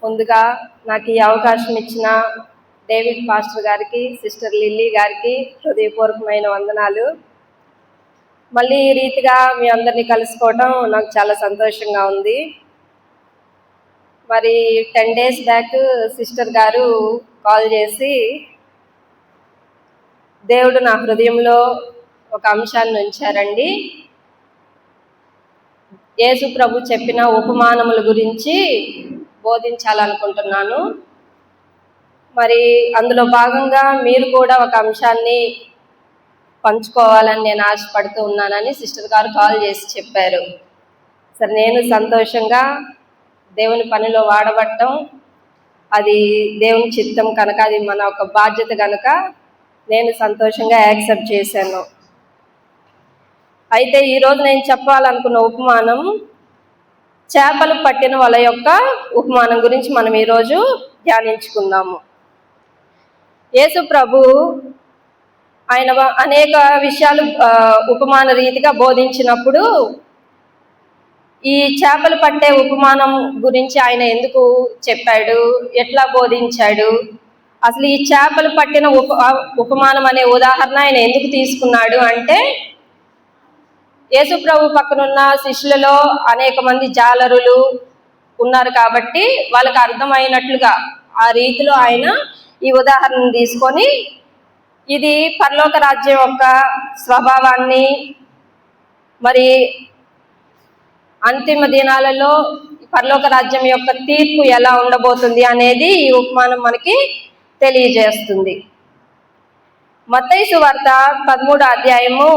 ముందుగా నాకు ఈ అవకాశం ఇచ్చిన డేవిడ్ పాస్టర్ గారికి, సిస్టర్ లిల్లీ గారికి హృదయపూర్వకమైన వందనాలు. మళ్ళీ ఈ రీతిగా మీ అందరినీ కలుసుకోవడం నాకు చాలా సంతోషంగా ఉంది. మరి 10 days బ్యాక్ సిస్టర్ గారు కాల్ చేసి దేవుడు నా హృదయంలో ఒక అంశాన్ని ఉంచారండి. యేసు ప్రభు చెప్పిన ఉపమానముల గురించి బోధించాలనుకుంటున్నాను. మరి అందులో భాగంగా మీరు కూడా ఒక అంశాన్ని పంచుకోవాలని నేను ఆశపడుతూ ఉన్నానని సిస్టర్ గారు కాల్ చేసి చెప్పారు. సరే, నేను సంతోషంగా దేవుని పనిలో వాడబట్టం అది దేవుని చిత్తం కనుక, అది మన ఒక బాధ్యత కనుక నేను సంతోషంగా యాక్సెప్ట్ చేశాను. అయితే ఈరోజు నేను చెప్పాలనుకున్న ఉపమానం చేపలు పట్టిన వాళ్ళ యొక్క ఉపమానం గురించి మనం ఈరోజు ధ్యానించుకుందాము. యేసు ప్రభు ఆయన అనేక విషయాలు ఉపమాన రీతిగా బోధించినప్పుడు ఈ చేపలు పట్టే ఉపమానం గురించి ఆయన ఎందుకు చెప్పాడు, ఎట్లా బోధించాడు, అసలు ఈ చేపలు పట్టిన ఉపమానం అనే ఉదాహరణ ఆయన ఎందుకు తీసుకున్నాడు అంటే, యేసు ప్రభు పక్కనున్న శిష్యులలో అనేక మంది జాలరులు ఉన్నారు కాబట్టి వాళ్ళకి అర్థమైనట్లుగా ఆ రీతిలో ఆయన ఈ ఉదాహరణను తీసుకొని ఇది పరలోక రాజ్యం యొక్క స్వభావాన్ని, మరి అంతిమ దినాలలో పరలోక రాజ్యం యొక్క తీర్పు ఎలా ఉండబోతుంది అనేది ఈ ఉపమానం మనకి తెలియజేస్తుంది. మత్తయి సువార్త 13వ అధ్యాయము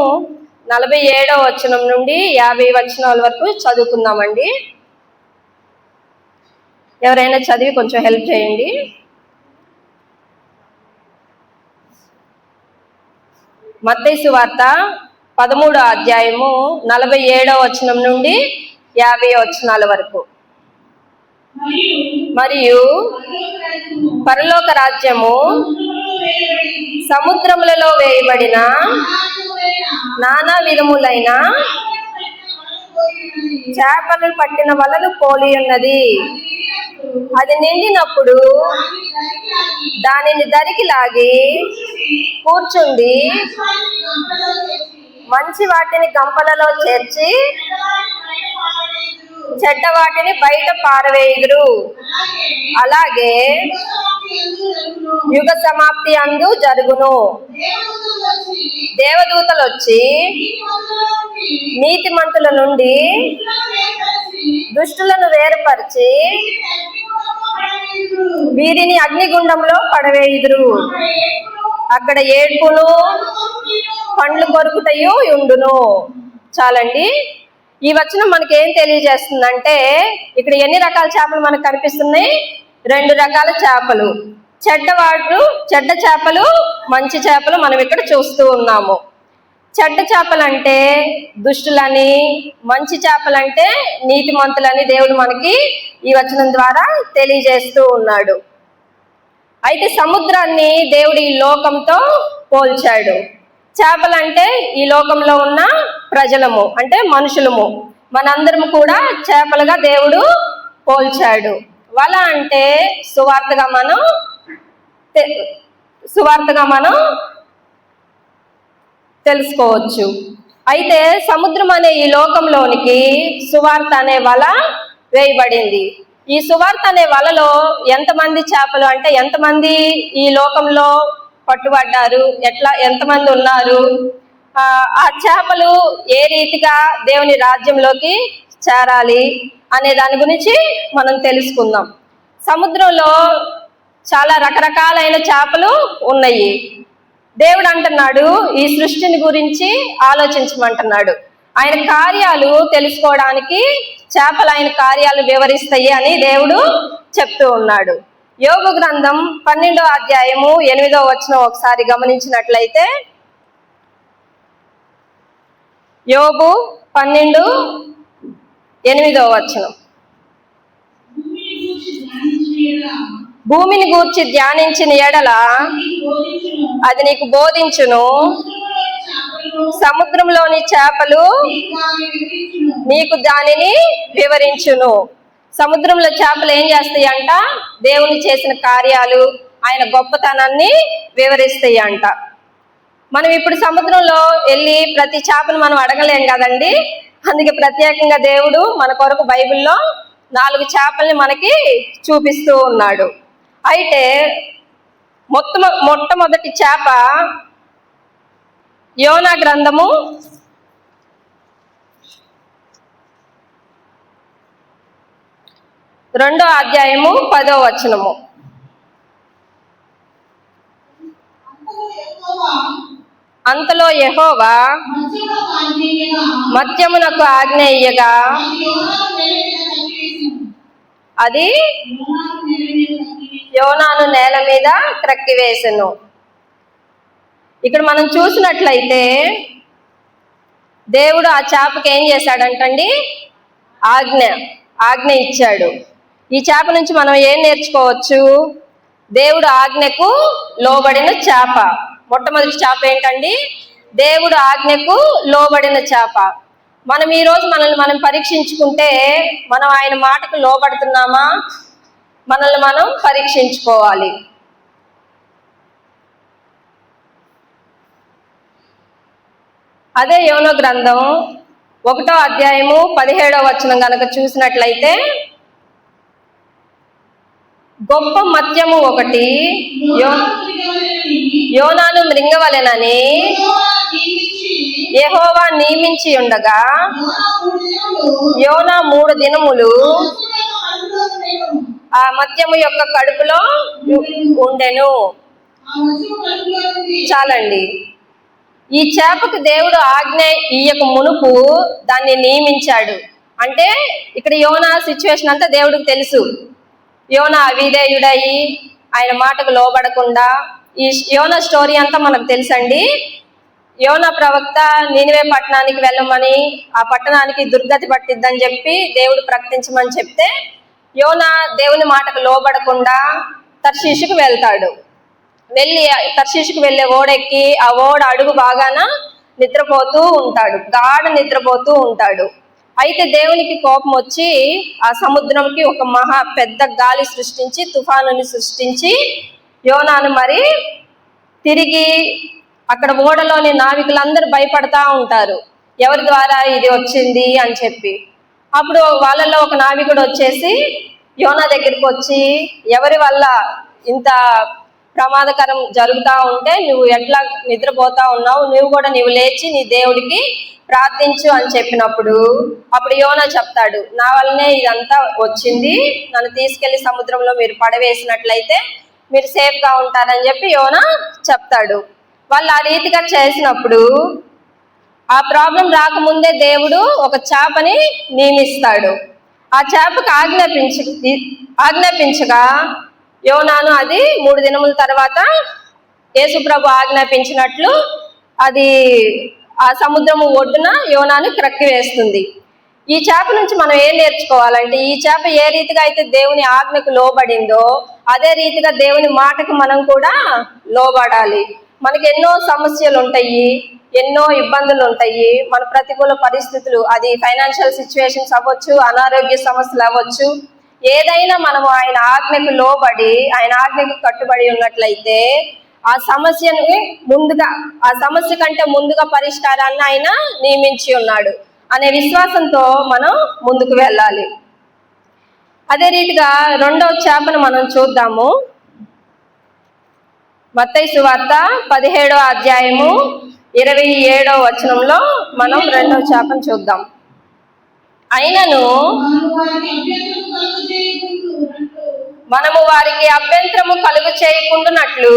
47వ వచనం నుండి 50 వచనాల వరకు చదువుకుందామండి. ఎవరైనా చదివి కొంచెం హెల్ప్ చేయండి. మత్తయి సువార్త 13వ అధ్యాయము 47వ వచనం నుండి 50 వచనాల వరకు. మరియు పరలోక రాజ్యము సముద్రములలో వేయబడిన నానా విధములైన చేపలు పట్టిన వలలు పోలి ఉన్నది. అది నిండినప్పుడు దానిని దరికి లాగి కూర్చుండి మంచి వాటిని గంపలలో చేర్చి చెడ్డ వాటిని బయట పారవేయుదురు. అలాగే యుగ సమాప్తి అందు జరుగును. దేవదూతలు వచ్చి నీతిమంతుల నుండి దుష్టులను వేరుపరిచి వీరిని అగ్నిగుండంలో పడవేయుదురు. అక్కడ ఏడ్పును పండ్లు కొరుకుటయు ఉండును. చాలండి. ఈ వచనం మనకి ఏం తెలియజేస్తుందంటే, ఇక్కడ ఎన్ని రకాల చేపలు మనకు కనిపిస్తున్నాయి? 2 రకాల చేపలు. చెడ్డ చేపలు, మంచి చేపలు మనం ఇక్కడ చూస్తూ ఉన్నాము. చెడ్డ చేపలంటే దుష్టులని, మంచి చేపలంటే నీతిమంతులని దేవుడు మనకి ఈ వచనం ద్వారా తెలియజేస్తూ ఉన్నాడు. అయితే సముద్రాన్ని దేవుడు ఈ లోకంతో పోల్చాడు. చేపలంటే ఈ లోకంలో ఉన్న ప్రజలము, అంటే మనుషులము, మనందరము కూడా చేపలుగా దేవుడు పోల్చాడు. వల అంటే సువార్తగా మనం తెలుసుకోవచ్చు. అయితే సముద్రం అనే ఈ లోకంలోనికి సువార్త అనే వల వేయబడింది. ఈ సువార్త అనే వలలో ఎంతమంది చేపలు అంటే ఎంతమంది ఈ లోకంలో పట్టుబడ్డారు, ఎంతమంది ఉన్నారు, ఆ చేపలు ఏ రీతిగా దేవుని రాజ్యంలోకి చేరాలి అనే దాని గురించి మనం తెలుసుకుందాం. సముద్రంలో చాలా రకరకాలైన చేపలు ఉన్నాయి. దేవుడు అంటున్నాడు ఈ సృష్టిని గురించి ఆలోచించమంటున్నాడు. ఆయన కార్యాలు తెలుసుకోవడానికి చేపలు ఆయన కార్యాలు వివరిస్తాయి అని దేవుడు చెప్తూ ఉన్నాడు. యోబు గ్రంథం 12వ అధ్యాయము 8వ వచనం ఒకసారి గమనించినట్లయితే, యోబు 12:8వ వచనం, భూమిని గూర్చి ధ్యానించిన ఎడల అది నీకు బోధించును, సముద్రంలోని చేపలు నీకు దానిని వివరించును. సముద్రంలో చేపలు ఏం చేస్తాయి అంట? దేవుని చేసిన కార్యాలు, ఆయన గొప్పతనాన్ని వివరిస్తాయి అంట. మనం ఇప్పుడు సముద్రంలో వెళ్ళి ప్రతి చేపను మనం అడగలేం కదండి. అందుకే ప్రత్యేకంగా దేవుడు మన కొరకు బైబిల్లో 4 చేపల్ని మనకి చూపిస్తూ ఉన్నాడు. అయితే మొట్టమొదటి చేప యోనా గ్రంథము 2వ అధ్యాయము 10వ వచనము. అంతలో యెహోవా మత్స్యమునకు ఆజ్ఞేయగా అది యోనాను నేల మీద త్రక్కివేసెను. ఇక్కడ మనం చూసినట్లయితే దేవుడు ఆ చేపకి ఏం చేశాడంటండి? ఆజ్ఞ ఇచ్చాడు. ఈ చేప నుంచి మనం ఏం నేర్చుకోవచ్చు? దేవుడు ఆజ్ఞకు లోబడిన చేప. మొట్టమొదటి చేప ఏంటండి? దేవుడు ఆజ్ఞకు లోబడిన చేప. మనం ఈరోజు మనల్ని మనం పరీక్షించుకుంటే మనం ఆయన మాటకు లోబడుతున్నామా? మనల్ని మనం పరీక్షించుకోవాలి. అదే యోనా గ్రంథం 1వ అధ్యాయము 17వ వచనం కనుక చూసినట్లయితే, గొప్ప మత్స్యము ఒకటి యోనాను మృంగవలెనని యెహోవా నియమించి ఉండగా యోనా 3 దినములు ఆ మత్స్యము యొక్క కడుపులో ఉండెను. చాలండి. ఈ చేపకు దేవుడు ఆజ్ఞ ఇయ్యక మునుపు దాన్ని నియమించాడు. అంటే ఇక్కడ యోనా సిచ్యువేషన్ అంతా దేవుడికి తెలుసు. యోనా అవిధేయుడయి ఆయన మాటకు లోబడకుండా, ఈ యోనా స్టోరీ అంతా మనకు తెలుసండి. యోనా ప్రవక్త నీనివే పట్టణానికి వెళ్ళమని, ఆ పట్టణానికి దుర్గతి పట్టిద్దని చెప్పి దేవుడు ప్రకటించమని చెప్తే యోనా దేవుని మాటకు లోబడకుండా తర్షీషుకు వెళ్తాడు. వెళ్ళి తర్షీషుకు వెళ్ళే ఓడెక్కి ఆ ఓడ అడుగు బాగాన నిద్రపోతూ ఉంటాడు, గాఢ నిద్రపోతూ ఉంటాడు. అయితే దేవునికి కోపం వచ్చి ఆ సముద్రంకి ఒక మహా పెద్ద గాలి సృష్టించి, తుఫానుని సృష్టించి యోనాను మరి తిరిగి అక్కడ ఓడలోని నావికులందరూ భయపడతా ఉంటారు, ఎవరి ద్వారా ఇది వచ్చింది అని చెప్పి. అప్పుడు వాళ్ళల్లో ఒక నావికుడు వచ్చేసి యోనా దగ్గరికి వచ్చి, ఎవరి వల్ల ఇంత ప్రమాదకరం జరుగుతూ ఉంటే నువ్వు ఎట్లా నిద్రపోతా ఉన్నావు, నువ్వు లేచి నీ దేవుడికి ప్రార్థించు అని చెప్పినప్పుడు అప్పుడు యోనా చెప్తాడు, నా వల్లనే ఇదంతా వచ్చింది, నన్ను తీసుకెళ్లి సముద్రంలో మీరు పడవేసినట్లయితే మీరు సేఫ్గా ఉంటారని చెప్పి యోనా చెప్తాడు. వాళ్ళు ఆ రీతిగా చేసినప్పుడు ఆ ప్రాబ్లం రాకముందే దేవుడు ఒక చేపని నియమిస్తాడు. ఆ చేపకు ఆజ్ఞాపించగా యోనాను అది 3 దినముల తర్వాత యేసుప్రభు ఆజ్ఞాపించినట్లు అది ఆ సముద్రము ఒడ్డున యోనాను క్రక్కివేస్తుంది. ఈ చేప నుంచి మనం ఏం నేర్చుకోవాలంటే, ఈ చేప ఏ రీతిగా అయితే దేవుని ఆజ్ఞకు లోబడిందో అదే రీతిగా దేవుని మాటకు మనం కూడా లోబడాలి. మనకి ఎన్నో సమస్యలు ఉంటాయి, ఎన్నో ఇబ్బందులు ఉంటాయి, మన ప్రతికూల పరిస్థితులు, అది ఫైనాన్షియల్ సిచ్యువేషన్స్ అవ్వచ్చు, అనారోగ్య సమస్యలు అవ్వచ్చు, ఏదైనా మనము ఆయన ఆజ్ఞకు లోబడి ఆయన ఆజ్ఞకు కట్టుబడి ఉన్నట్లయితే ఆ సమస్య కంటే ముందుగా పరిష్కారాన్ని ఆయన నియమించి ఉన్నాడు అనే విశ్వాసంతో మనం ముందుకు వెళ్ళాలి. అదే రీతిగా 2వ చేపను మనం చూద్దాము. మత్తయి సువార్త 17వ అధ్యాయము 27వ వచనంలో మనం 2వ చేపను చూద్దాం. అయినను మనము వారికి అభ్యంతరము కలుగు చేయకుండానట్లు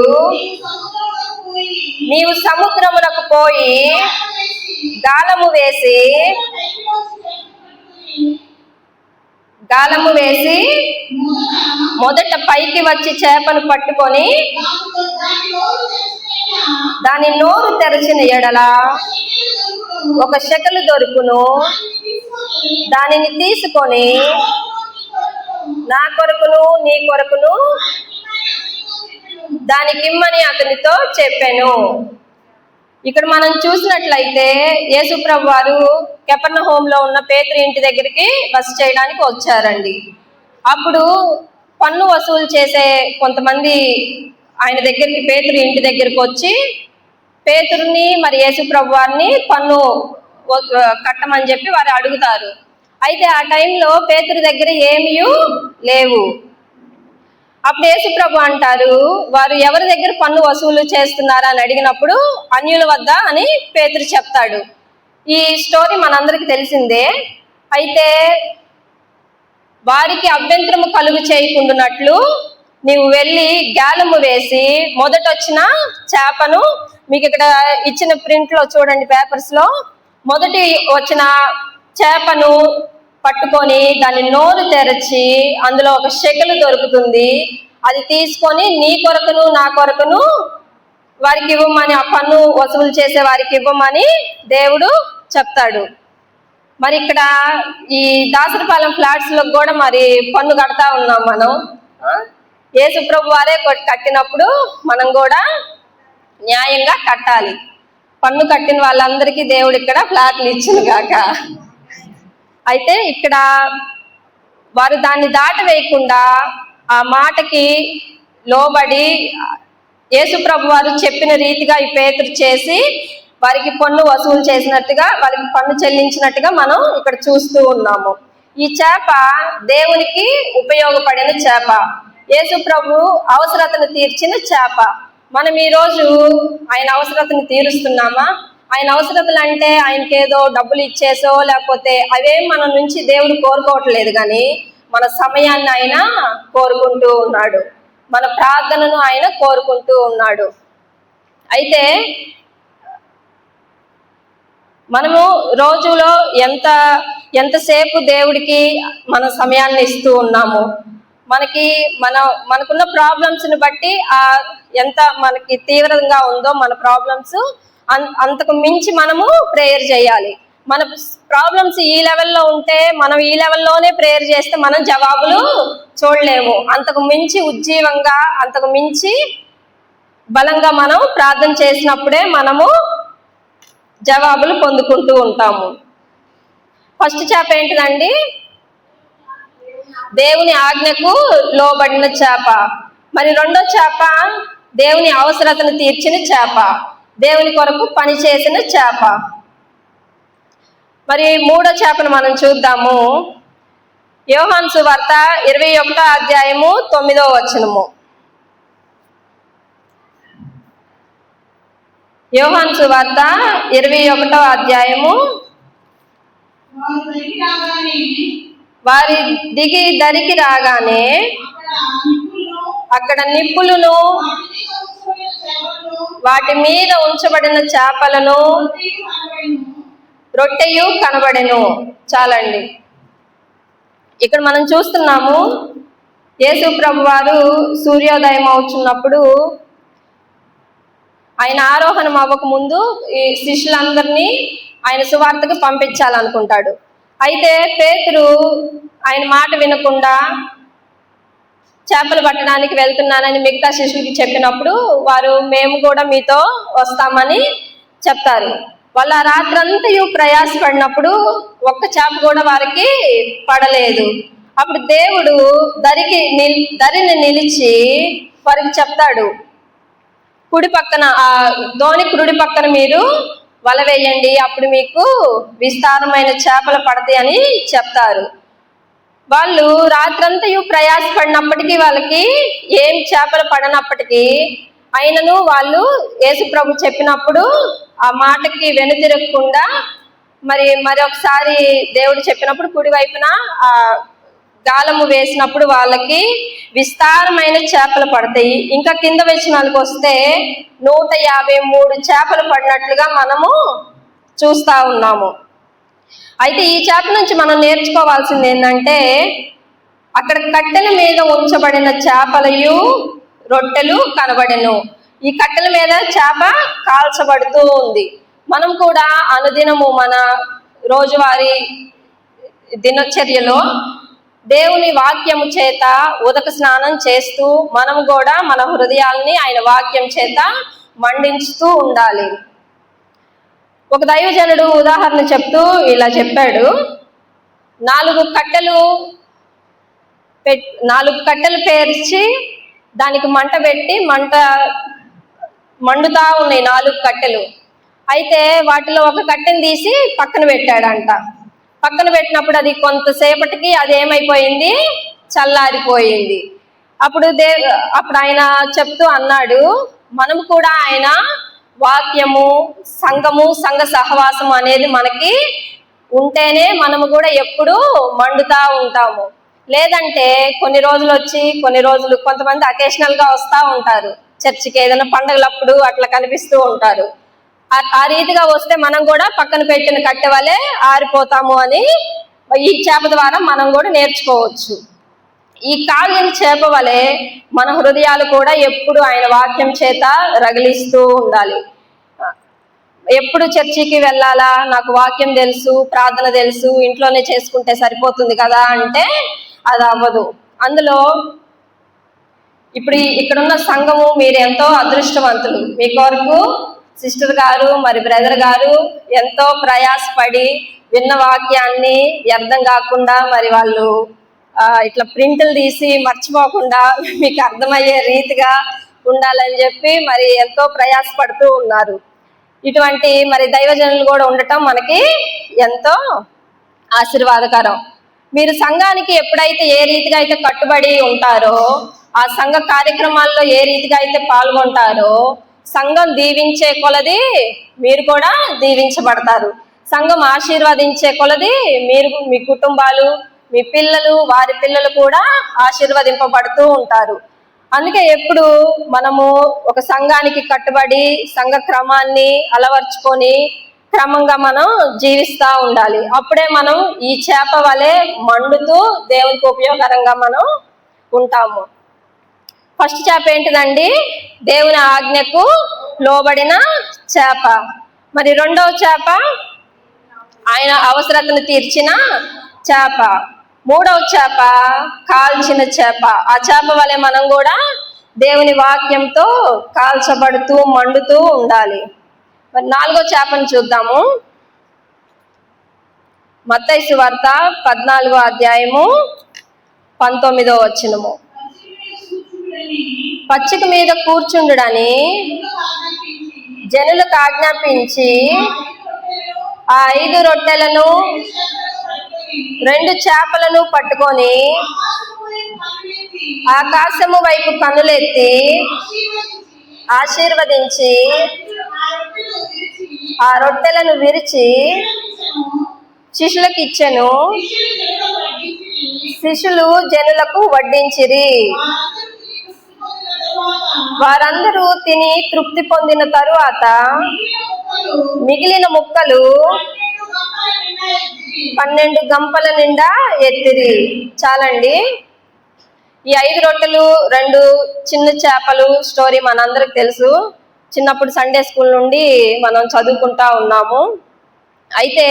నీవు సముద్రమునకు పోయి గాలము వేసి మొదట పైకి వచ్చి చేపను పట్టుకొని దాని నోరు తెరచిన ఎడల ఒక షెకెలు దొరుకును, దానిని తీసుకొని నా కొరకును నీ కొరకును దానికిమ్మని అతనితో చెప్పాను. ఇక్కడ మనం చూసినట్లయితే యేసుప్రభు వారు కెఫర్నహూములో ఉన్న పేతురు ఇంటి దగ్గరికి బస చేయడానికి వచ్చారండి. అప్పుడు పన్ను వసూలు చేసే కొంతమంది ఆయన దగ్గరికి, పేతురు ఇంటి దగ్గరికి వచ్చి పేతురుని మరి యేసు ప్రభు వారిని పన్ను కట్టమని చెప్పి వారు అడుగుతారు. అయితే ఆ టైంలో పేతురు దగ్గర ఏమీ లేవు. అప్పుడు యేసు ప్రభు అంటారు, వారు ఎవరి దగ్గర పన్ను వసూలు చేస్తున్నారా అని అడిగినప్పుడు అన్యుల వద్ద అని పేతురు చెప్తాడు. ఈ స్టోరీ మనందరికి తెలిసిందే. అయితే వారికి అభ్యంతరము కలుగు చేయకుండానట్లు నీవు వెళ్ళి గాలము వేసి మొదట వచ్చిన చేపను, మీకు ఇక్కడ ఇచ్చిన ప్రింట్ లో చూడండి, పేపర్స్ లో మొదటి వచ్చిన చేపను పట్టుకొని దాన్ని నోరు తెరచి అందులో ఒక షెకెలు దొరుకుతుంది. అది తీసుకొని నీ కొరకును నా కొరకును వారికి ఇవ్వమని, ఆ పన్ను వసూలు చేసే వారికి ఇవ్వమని దేవుడు చెప్తాడు. మరి ఇక్కడ ఈ దాసరిపాలెం ఫ్లాట్స్ లో కూడా మరి పన్ను కడతా ఉన్నాం మనం. యేసు ప్రభు వారే కట్టినప్పుడు మనం కూడా న్యాయంగా కట్టాలి. పన్ను కట్టిన వాళ్ళందరికీ దేవుడు ఇక్కడ ఫ్లాట్లు ఇచ్చును గాక. అయితే ఇక్కడ వారు దాన్ని దాటి వేయకుండా ఆ మాటకి లోబడి యేసు ప్రభు వారు చెప్పిన రీతిగా ఈ పేతురు చేసి వారికి పన్ను వసూలు చేసినట్టుగా, వారికి పన్ను చెల్లించినట్టుగా మనం ఇక్కడ చూస్తూ ఉన్నాము. ఈ చేప దేవునికి ఉపయోగపడిన చేప, యేసు ప్రభు అవసరతను తీర్చిన చేప. మనం ఈరోజు ఆయన అవసరతను తీరుస్తున్నామా? ఆయన అవసరతలు అంటే ఆయనకి ఏదో డబ్బులు ఇచ్చేసో లేకపోతే అవేం మన నుంచి దేవుడు కోరుకోవట్లేదు, కానీ మన సమయాన్ని ఆయన కోరుకుంటూ ఉన్నాడు, మన ప్రార్థనను ఆయన కోరుకుంటూ ఉన్నాడు. అయితే మనము రోజులో ఎంతసేపు దేవుడికి మన సమయాన్ని ఇస్తూ ఉన్నాము? మనకున్న ప్రాబ్లమ్స్ని బట్టి ఎంత మనకి తీవ్రంగా ఉందో మన ప్రాబ్లమ్స్, అంతకు మించి మనము ప్రేయర్ చేయాలి. మన ప్రాబ్లమ్స్ ఈ లెవెల్లో ఉంటే మనం ఈ లెవెల్లోనే ప్రేయర్ చేస్తే మనం జవాబులు చూడలేము. అంతకు మించి ఉజ్జీవంగా, అంతకు మించి బలంగా మనం ప్రార్థన చేసినప్పుడే మనము జవాబులు పొందుకుంటూ ఉంటాము. ఫస్ట్ చేప ఏంటిదండి? దేవుని ఆజ్ఞకు లోబడిన చేప. మరి రెండో చేప దేవుని అవసరతను తీర్చిన చేప, దేవుని కొరకు పని చేసిన చేప. మరి మూడో చేపను మనం చూద్దాము. యోహాను సువార్త 21వ అధ్యాయము 9వ వచనము. యోహాను సువార్త 21వ అధ్యాయము. వారి దిగి దరికి రాగానే అక్కడ నిప్పులను, వాటి మీద ఉంచబడిన చేపలను, రొట్టెయు కనబడెను. చాలండి. ఇక్కడ మనం చూస్తున్నాము, యేసు ప్రభు వారు సూర్యోదయం అవుతున్నప్పుడు ఆయన ఆరోహణం అవ్వక ముందు ఈ శిష్యులందరినీ ఆయన సువార్తకు పంపించాలనుకుంటాడు. అయితే పేతురు ఆయన మాట వినకుండా చేపలు పట్టడానికి వెళ్తున్నానని మిగతా శిష్యులకి చెప్పినప్పుడు వారు మేము కూడా మీతో వస్తామని చెప్తారు. వాళ్ళ రాత్రంతయు ప్రయాసపడినప్పుడు ఒక్క చేప కూడా వారికి పడలేదు. అప్పుడు దేవుడు దరిని నిలిచి వారికి చెప్తాడు, కుడి పక్కన, ఆ ధోని కుడి పక్కన మీరు వల వేయండి, అప్పుడు మీకు విస్తారమైన చేపలు పడతాయి అని చెప్తారు. వాళ్ళు రాత్రంతయు ప్రయాసపడినప్పటికీ, వాళ్ళకి ఏం చేపలు పడనప్పటికీ అయినను వాళ్ళు యేసు ప్రభు చెప్పినప్పుడు ఆ మాటకి వెనుతిరగకుండా మరి ఒకసారి దేవుడు చెప్పినప్పుడు కుడి వైపున ఆ గాలము వేసినప్పుడు వాళ్ళకి విస్తారమైన చేపలు పడతాయి. ఇంకా కింద వచనాలకు వస్తే 153 చేపలు పడినట్లుగా మనము చూస్తా ఉన్నాము. అయితే ఈ చేప నుంచి మనం నేర్చుకోవాల్సింది ఏంటంటే, అక్కడ కట్టెల మీద ఉంచబడిన చేపలయు రొట్టెలు కనబడెను. ఈ కట్టెల మీద చేప కాల్చబడుతూ ఉంది. మనం కూడా అనుదినము మన రోజువారీ దినచర్యలో దేవుని వాక్యము చేత ఉదక స్నానం చేస్తూ మనం కూడా మన హృదయాల్ని ఆయన వాక్యం చేత మండించుతూ ఉండాలి. ఒక దైవజనుడు ఉదాహరణ చెప్తూ ఇలా చెప్పాడు, 4 కట్టెలు 4 కట్టెలు పేర్చి దానికి మంట పెట్టి మండుతా ఉన్నాయి 4 కట్టెలు. అయితే వాటిలో ఒక కట్టెని తీసి పక్కన పెట్టాడంట. పక్కన పెట్టినప్పుడు అది కొంతసేపటికి అది ఏమైపోయింది, చల్లారిపోయింది. అప్పుడు ఆయన చెప్తూ అన్నాడు, మనం కూడా ఆయన వాక్యము, సంఘము, సంఘ సహవాసం అనేది మనకి ఉంటేనే మనము కూడా ఎప్పుడు మండుతా ఉంటాము. లేదంటే కొన్ని రోజులు వచ్చి కొన్ని రోజులు, కొంతమంది అకేషనల్ గా వస్తూ ఉంటారు చర్చికి, ఏదైనా పండుగలప్పుడు అట్లా కనిపిస్తూ ఉంటారు. ఆ రీతిగా వస్తే మనం కూడా పక్కన పెట్టిన కట్టె వలె ఆరిపోతాము అని ఈ చేప ద్వారా మనం కూడా నేర్చుకోవచ్చు. ఈ కాలిన చేప వలె మన హృదయాలు కూడా ఎప్పుడు ఆయన వాక్యం చేత రగిలిస్తూ ఉండాలి. ఎప్పుడు చర్చికి వెళ్ళాలా, నాకు వాక్యం తెలుసు, ప్రార్థన తెలుసు, ఇంట్లోనే చేసుకుంటే సరిపోతుంది కదా అంటే అది అవ్వదు. అందులో ఇప్పుడు ఇక్కడున్న సంఘము మీరు ఎంతో అదృష్టవంతులు. మీ కొరకు సిస్టర్ గారు మరి బ్రదర్ గారు ఎంతో ప్రయాసపడి విన్న వాక్యాన్ని వ్యర్థం కాకుండా మరి వాళ్ళు ఇట్లా ప్రింట్లు తీసి మర్చిపోకుండా మీకు అర్థమయ్యే రీతిగా ఉండాలని చెప్పి మరి ఎంతో ప్రయాసపడుతూ ఉన్నారు. ఇటువంటి మరి దైవజనులు కూడా ఉండటం మనకి ఎంతో ఆశీర్వాదకరం. మీరు సంఘానికి ఎప్పుడైతే ఏ రీతిగా అయితే కట్టుబడి ఉంటారో, ఆ సంఘ కార్యక్రమాల్లో ఏ రీతిగా అయితే పాల్గొంటారో, సంఘం దీవించే కొలది మీరు కూడా దీవించబడతారు. సంఘం ఆశీర్వదించే కొలది మీరు, మీ కుటుంబాలు, మీ పిల్లలు, వారి పిల్లలు కూడా ఆశీర్వదింపబడుతూ ఉంటారు. అందుకే ఎప్పుడు మనము ఒక సంఘానికి కట్టుబడి సంఘ క్రమాన్ని అలవర్చుకొని క్రమంగా మనం జీవిస్తూ ఉండాలి. అప్పుడే మనం ఈ చేప వలె మండుతూ దేవునికి ఉపయోగకరంగా మనం ఉంటాము. ఫస్ట్ చేప ఏంటిదండి? దేవుని ఆజ్ఞకు లోబడిన చేప. మరి రెండవ చేప ఆయన అవసరతను తీర్చిన చేప. మూడవ చేప కాల్చిన చేప. ఆ చేప వలె మనం కూడా దేవుని వాక్యంతో కాల్చబడుతూ మండుతూ ఉండాలి. మరి నాలుగో చేపను చూద్దాము. మత్తయి సువార్త 14వ అధ్యాయము 19వ వచనము. పచ్చిక మీద కూర్చుండుడని జనులకు ఆజ్ఞాపించి ఆ 5 రొట్టెలను 2 చేపలను పట్టుకొని ఆకాశము వైపు కన్నులెత్తి ఆశీర్వదించి ఆ రొట్టెలను విరిచి శిష్యులకు ఇచ్చెను. శిష్యులు జనులకు వడ్డించిరి. వారందరూ తిని తృప్తి పొందిన తరువాత మిగిలిన ముక్కలు 12 గంపల నిండా ఎత్తిరి. చాలండి. ఈ 5 రొట్టెలు 2 చిన్న చేపలు స్టోరీ మనందరికి తెలుసు. చిన్నప్పుడు సండే స్కూల్ నుండి మనం చదువుకుంటా ఉన్నాము. అయితే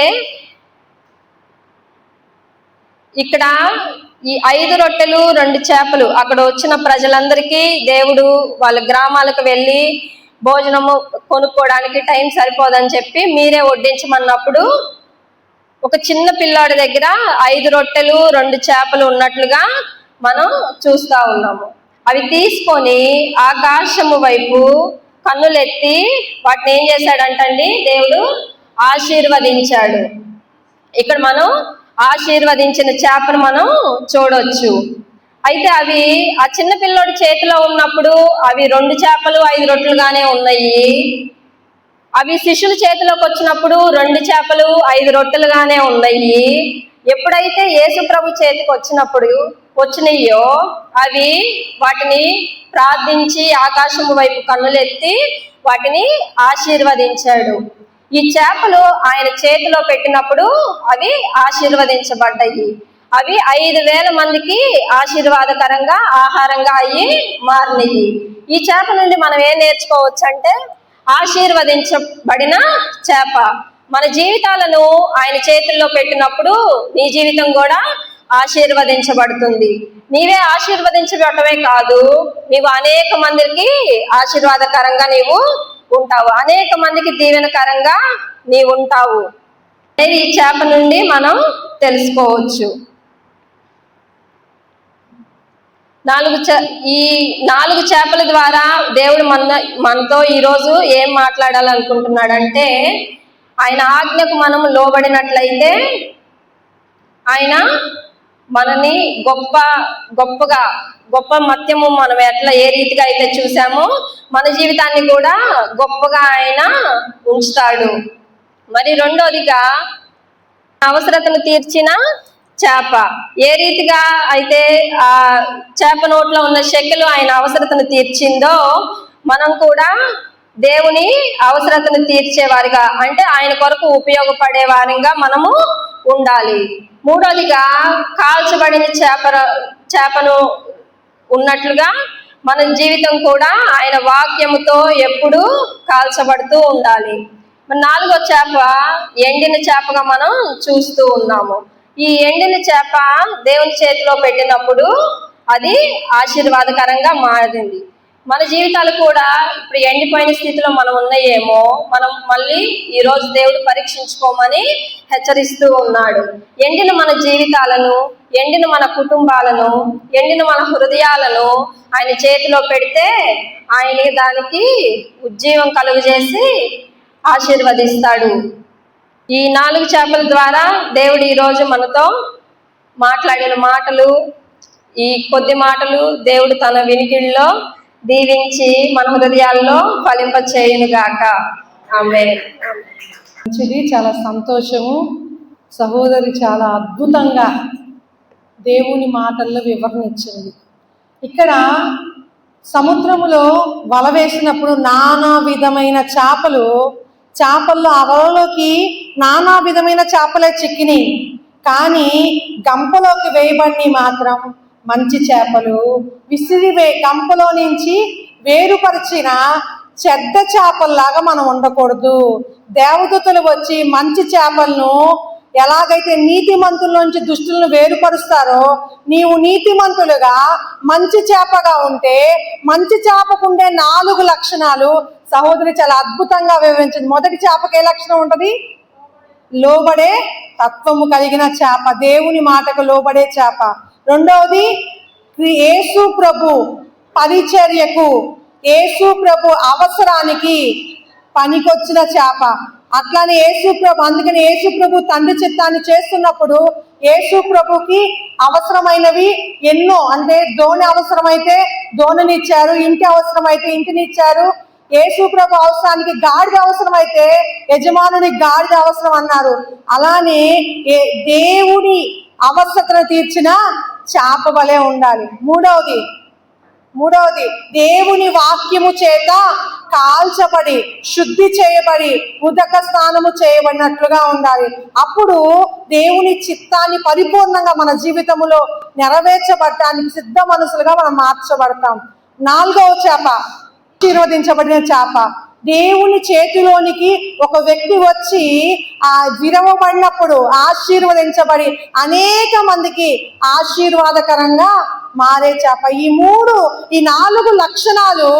ఇక్కడ ఈ 5 రొట్టెలు 2 చేపలు అక్కడ వచ్చిన ప్రజలందరికీ దేవుడు వాళ్ళ గ్రామాలకు వెళ్ళి భోజనము కొనుక్కోవడానికి టైం సరిపోదని చెప్పి మీరే వడ్డించమన్నప్పుడు ఒక చిన్న పిల్లాడి దగ్గర 5 రొట్టెలు 2 చేపలు ఉన్నట్లుగా మనం చూస్తా ఉన్నాము. అవి తీసుకొని ఆకాశము వైపు కన్నులెత్తి వాటిని ఏం చేశాడంటండి? దేవుడు ఆశీర్వదించాడు. ఇక్కడ మనం ఆశీర్వదించిన చేపను మనం చూడొచ్చు. అయితే అవి ఆ చిన్న పిల్లోడి చేతిలో ఉన్నప్పుడు అవి 2 చేపలు 5 రొట్టెలుగానే ఉన్నాయి. అవి శిష్యుల చేతిలోకి వచ్చినప్పుడు 2 చేపలు 5 రొట్టెలుగానే ఉన్నాయి. ఎప్పుడైతే యేసు ప్రభు చేతికి వచ్చినాయో అవి వాటిని ప్రార్థించి ఆకాశము వైపు కన్నులెత్తి వాటిని ఆశీర్వదించాడు. ఈ చేపలు ఆయన చేతిలో పెట్టినప్పుడు అవి ఆశీర్వదించబడ్డాయి. అవి 5,000 మందికి ఆశీర్వాదకరంగా ఆహారంగా అయ్యి మారినాయి. ఈ చేప నుండి మనం ఏం నేర్చుకోవచ్చు అంటే, ఆశీర్వదించబడిన చేప. మన జీవితాలను ఆయన చేతుల్లో పెట్టినప్పుడు నీ జీవితం కూడా ఆశీర్వదించబడుతుంది. నీవే ఆశీర్వదించబడటమే కాదు, నీవు అనేక మందికి ఆశీర్వాదకరంగా నీవు ఉంటావు, అనేక మందికి దీవెనకరంగా నీవు ఉంటావు అనేది ఈ చేప నుండి మనం తెలుసుకోవచ్చు. ఈ 4 చేపల ద్వారా దేవుడు మనతో ఈరోజు ఏం మాట్లాడాలనుకుంటున్నాడంటే, ఆయన ఆజ్ఞకు మనం లోబడినట్లయితే ఆయన మనని గొప్ప మత్యము మనం ఏ రీతిగా అయితే చూసామో మన జీవితాన్ని కూడా గొప్పగా ఆయన ఉంచుతాడు. మరి రెండోదిగా అవసరతను తీర్చిన చేప. ఏ రీతిగా అయితే ఆ చేప నోట్లో ఉన్న షెకెలు ఆయన అవసరతను తీర్చిందో, మనం కూడా దేవుని అవసరతను తీర్చేవారిగా, అంటే ఆయన కొరకు ఉపయోగపడే వారిగా మనము ఉండాలి. మూడోదిగా కాల్చబడిన చేపను ఉన్నట్లుగా మన జీవితం కూడా ఆయన వాక్యముతో ఎప్పుడూ కాల్చబడుతూ ఉండాలి. 4వ చేప ఎండిన చేపగా మనం చూస్తూ ఉన్నాము. ఈ ఎండిన చేప దేవుని చేతిలో పెట్టినప్పుడు అది ఆశీర్వాదకరంగా మారింది. మన జీవితాలు కూడా ఇప్పుడు ఎండిపోయిన స్థితిలో మనం ఉన్నాయేమో, మనం మళ్ళీ ఈరోజు దేవుడు పరీక్షించుకోమని హెచ్చరిస్తూ ఉన్నాడు. ఎండిన మన జీవితాలను, ఎండిన మన కుటుంబాలను, ఎండిన మన హృదయాలను ఆయన చేతిలో పెడితే ఆయన దానికి ఉజ్జీవం కలుగజేసి ఆశీర్వదిస్తాడు. ఈ 4 చేపల ద్వారా దేవుడు ఈరోజు మనతో మాట్లాడిన మాటలు, ఈ కొద్ది మాటలు దేవుడు తన వినికిడిలో దీవించి మన హృదయాల్లో ఫలింపచేయునుగాక. ఆమేన్. మంచిది, చాలా సంతోషము. సహోదరి చాలా అద్భుతంగా దేవుని మాటల్లో వివరణ ఇచ్చింది. ఇక్కడ సముద్రములో వల వేసినప్పుడు నానా విధమైన చేపల్లో ఆ వలలోకి నానా విధమైన చేపలే చిక్కినాయి, కానీ గంపలోకి వేయబడి మాత్రం మంచి చేపలు గంపలో నుంచి వేరుపరిచిన చెడ్డ చేపల్లాగా మనం ఉండకూడదు. దేవదూతలు వచ్చి మంచి చేపలను ఎలాగైతే నీతిమంతుల్లోంచి దుష్టులను వేరుపరుస్తారో, నీవు నీతిమంతులుగా మంచి చేపగా ఉంటే, మంచి చేపకుండే 4 లక్షణాలు సహోదరి చాలా అద్భుతంగా వివరించింది. మొదటి చేపకి ఏ లక్షణం ఉంటుంది? లోబడే తత్వము కలిగిన చేప, దేవుని మాటకు లోబడే చేప. రెండవది యేసు ప్రభు పరిచర్యకు, యేసు ప్రభు అవసరానికి పనికొచ్చిన చేప. అట్లానే యేసు ప్రభు, అందుకని యేసు ప్రభు తండ్రి చిత్తాన్ని చేస్తున్నప్పుడు యేసు ప్రభుకి అవసరమైనవి ఎన్నో, అంటే దోణి అవసరమైతే దోణినిచ్చారు, ఇంటి అవసరమైతే ఇంటినిచ్చారు. యేసు ప్రభు అవసరానికి గాడిద అవసరమైతే యజమానుని గాడిద అవసరం అన్నారు. అలానే దేవుడి అవసరతను తీర్చిన చేప వలె ఉండాలి. మూడవది దేవుని వాక్యము చేత కాల్చబడి శుద్ధి చేయబడి ఉదక స్నానము చేయబడినట్లుగా ఉండాలి. అప్పుడు దేవుని చిత్తాన్ని పరిపూర్ణంగా మన జీవితంలో నెరవేర్చబడటానికి సిద్ధ మనసులుగా మనం మార్చబడతాం. 4వ చేప ఆశీర్వదించబడిన చేప. దేవుని చేతిలోనికి ఒక వ్యక్తి వచ్చి ఆ విరవబడినప్పుడు ఆశీర్వదించబడి అనేక మందికి ఆశీర్వాదకరంగా మారే చేప. ఈ 4 లక్షణాలు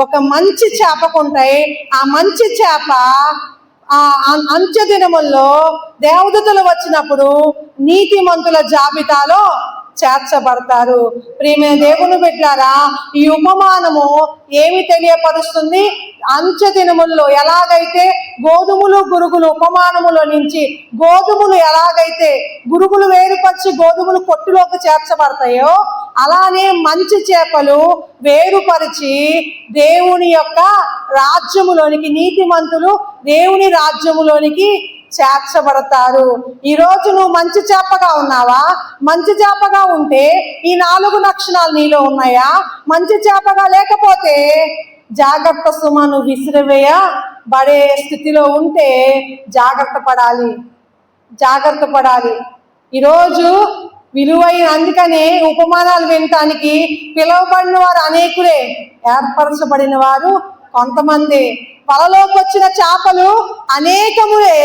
ఒక మంచి చేపకుంటాయి. ఆ మంచి చేప అంత్య దినముల్లో దేవదూతలు వచ్చినప్పుడు నీతిమంతుల జాబితాలో చేర్చబడతారు. ప్రియమైన దేవుని బిడ్డలారా, ఈ ఉపమానము ఏమి తెలియపరుస్తుంది? అంత్య దినముల్లో ఎలాగైతే గోధుమలు గురుగులు ఉపమానములో నుంచి గోధుమలు ఎలాగైతే గురుగులు వేరుపరిచి గోధుమలు కొట్టులోకి చేర్చబడతాయో, అలానే మంచి చేపలు వేరుపరిచి దేవుని యొక్క రాజ్యములోనికి, నీతిమంతులు దేవుని రాజ్యములోనికి చేర్చబడతారు. ఈరోజు నువ్వు మంచి చేపగా ఉన్నావా? మంచి చేపగా ఉంటే ఈ 4 లక్షణాలు నీలో ఉన్నాయా? మంచి చేపగా లేకపోతే జాగ్రత్త సుమ, నువ్వు విసిరివేయబడే స్థితిలో ఉంటే జాగ్రత్త పడాలి. ఈరోజు విలువైన, అందుకనే ఉపమానాలు వినటానికి పిలువబడిన వారు అనేకులే, ఏర్పరచబడిన వారు కొంతమంది. వలలోకి వచ్చిన చేపలు అనేకములే,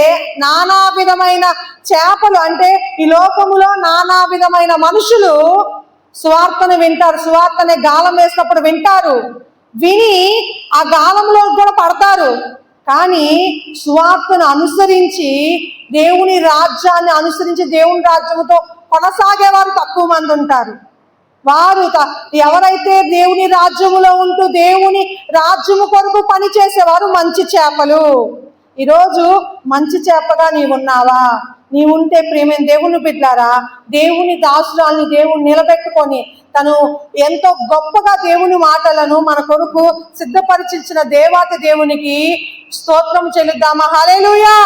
నానా విధమైన చేపలు, అంటే ఈ లోకములో నానా విధమైన మనుషులు సువార్తను వింటారు. సువార్తనే గాలం వేసినప్పుడు వింటారు, విని ఆ గాలంలో కూడా పడతారు. కానీ సువార్తను అనుసరించి దేవుని రాజ్యాన్ని అనుసరించి దేవుని రాజ్యముతో కొనసాగేవారు తక్కువ మంది ఉంటారు. వారు ఎవరైతే దేవుని రాజ్యములో ఉంటూ దేవుని రాజ్యము కొరకు పని చేసేవారు మంచి చేపలు. ఈరోజు మంచి చేపగా నీవున్నావా? నీవుంటే ప్రేమైన దేవుని బిడ్డలారా, దేవుని దాసురాల్ని దేవుని నిలబెట్టుకొని తను ఎంతో గొప్పగా దేవుని మాటలను మన కొరకు సిద్ధపరిచిన దేవాతి దేవునికి స్తోత్రం చెల్లిద్దామా? హల్లెలూయా.